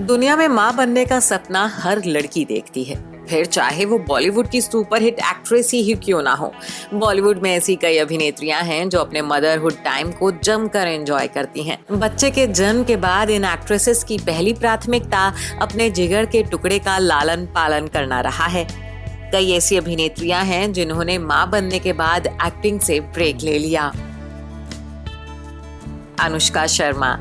दुनिया में माँ बनने का सपना हर लड़की देखती है, फिर चाहे वो बॉलीवुड की सुपरहिट एक्ट्रेस ही क्यों ना हो। बॉलीवुड में ऐसी कई अभिनेत्रियां हैं जो अपने मदरहुड टाइम को जमकर एंजॉय करती हैं। बच्चे के जन्म के बाद इन एक्ट्रेसेस की पहली प्राथमिकता अपने जिगर के टुकड़े का लालन पालन करना रहा है। कई ऐसी अभिनेत्रियां हैं जिन्होंने माँ बनने के बाद एक्टिंग से ब्रेक ले लिया। अनुष्का शर्मा।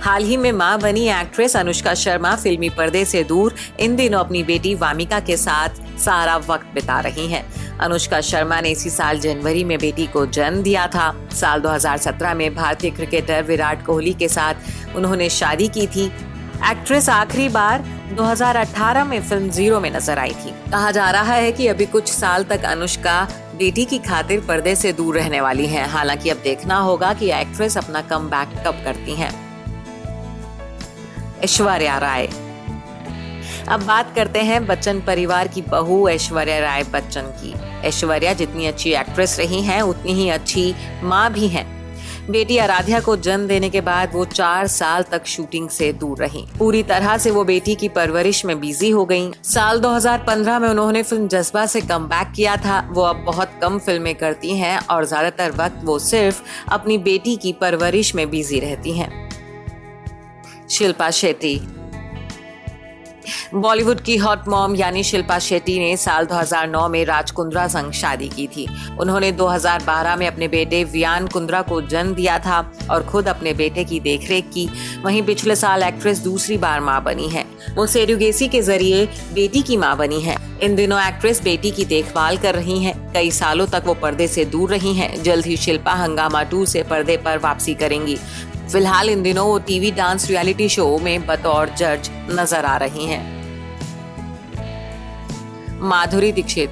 हाल ही में मां बनी एक्ट्रेस अनुष्का शर्मा फिल्मी पर्दे से दूर इन दिनों अपनी बेटी वामिका के साथ सारा वक्त बिता रही हैं। अनुष्का शर्मा ने इसी साल जनवरी में बेटी को जन्म दिया था। साल 2017 में भारतीय क्रिकेटर विराट कोहली के साथ उन्होंने शादी की थी। एक्ट्रेस आखिरी बार 2018 में फिल्म जीरो में नजर आई थी। कहा जा रहा है कि अभी कुछ साल तक अनुष्का बेटी की खातिर पर्दे से दूर रहने वाली हैं। हालांकि अब देखना होगा कि एक्ट्रेस अपना कमबैक कब करती हैं। ऐश्वर्या राय। अब बात करते हैं बच्चन परिवार की बहू ऐश्वर्या राय बच्चन की। ऐश्वर्या जितनी अच्छी एक्ट्रेस रही हैं, उतनी ही अच्छी मां भी हैं। बेटी आराध्या को जन्म देने के बाद वो 4 साल तक शूटिंग से दूर रहीं। पूरी तरह से वो बेटी की परवरिश में बिजी हो गईं। साल 2015 में उन्होंने फिल्म जज्बा से कमबैक किया था। वो अब बहुत कम फिल्में करती हैं और ज्यादातर वक्त वो सिर्फ अपनी बेटी की परवरिश में बिजी रहती हैं। शिल्पा शेट्टी। बॉलीवुड की हॉट मॉम यानी शिल्पा शेट्टी ने साल 2009 में राज कुंद्रा संग शादी की थी। उन्होंने 2012 में अपने बेटे वियान कुंद्रा को जन्म दिया था और खुद अपने बेटे की देखरेख की। वहीं पिछले साल एक्ट्रेस दूसरी बार मां बनी है। वो सेरुगेसी के जरिए बेटी की मां बनी है। इन दिनों एक्ट्रेस बेटी की देखभाल कर रही हैं। कई सालों तक वो पर्दे से दूर रही हैं। जल्द ही शिल्पा हंगामा 2 से पर्दे पर वापसी करेंगी। फिलहाल इन दिनों वो टीवी डांस रियलिटी शो में बतौर जज नजर आ रही हैं। माधुरी दीक्षित।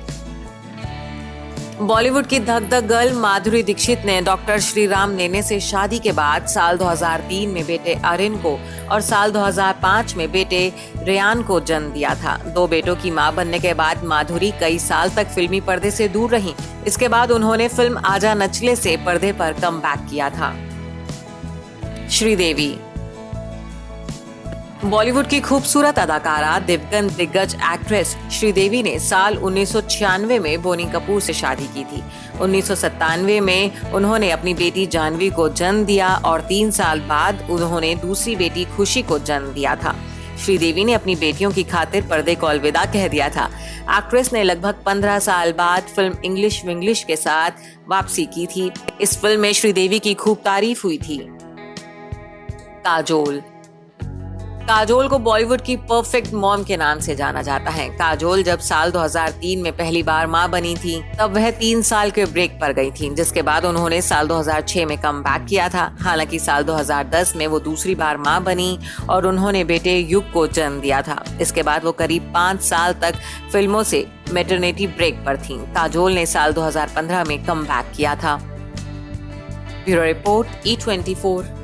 बॉलीवुड की धक धक गर्ल माधुरी दीक्षित ने डॉक्टर श्रीराम नेने से शादी के बाद साल 2003 में बेटे अरिन को और साल 2005 में बेटे रेयान को जन्म दिया था। 2 बेटों की मां बनने के बाद माधुरी कई साल तक फिल्मी पर्दे से दूर रहीं। इसके बाद उन्होंने फिल्म आजा नचले से पर्दे पर कमबैक किया था। श्रीदेवी। बॉलीवुड की खूबसूरत अदाकारा दिवंगत दिग्गज एक्ट्रेस श्रीदेवी ने साल 1996 में बोनी कपूर से शादी की थी। 1997 में उन्होंने अपनी बेटी जानवी को जन्म दिया और 3 साल बाद उन्होंने दूसरी बेटी खुशी को जन्म दिया था। श्रीदेवी ने अपनी बेटियों की खातिर पर्दे को अलविदा कह दिया था। एक्ट्रेस ने लगभग 15 साल बाद फिल्म इंग्लिश विंग्लिश के साथ वापसी की थी। इस फिल्म में श्रीदेवी की खूब तारीफ हुई थी। काजोल। काजोल को बॉलीवुड की परफेक्ट मॉम के नाम से जाना जाता है। काजोल जब साल 2003 में पहली बार मां बनी थी, तब वह 3 साल के ब्रेक पर गई थी, जिसके बाद उन्होंने साल 2006 में कमबैक किया था। हालांकि साल 2010 में वो दूसरी बार मां बनी और उन्होंने बेटे युग को जन्म दिया था। इसके बाद वो करीब 5 साल तक फिल्मों से मैटरनिटी ब्रेक पर थीं। काजोल ने साल 2015 में कमबैक किया था। Bureau report E24।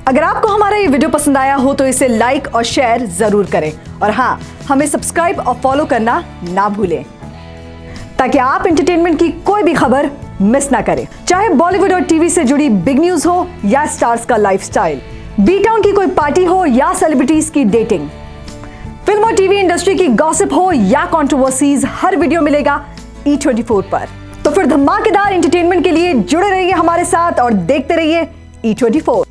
अगर आपको हमारा ये वीडियो पसंद आया हो तो इसे लाइक और शेयर जरूर करें और हाँ, हमें सब्सक्राइब और फॉलो करना ना भूलें ताकि आप एंटरटेनमेंट की कोई भी खबर मिस ना करें। चाहे बॉलीवुड और टीवी से जुड़ी बिग न्यूज हो या स्टार्स का लाइफस्टाइल, बी टाउन की कोई पार्टी हो या सेलिब्रिटीज की डेटिंग, फिल्म और टीवी इंडस्ट्री की गॉसिप हो या कंट्रोवर्सीज, हर वीडियो मिलेगा E24 पर। तो फिर धमाकेदार एंटरटेनमेंट के लिए जुड़े रहिए हमारे साथ और देखते रहिए E24।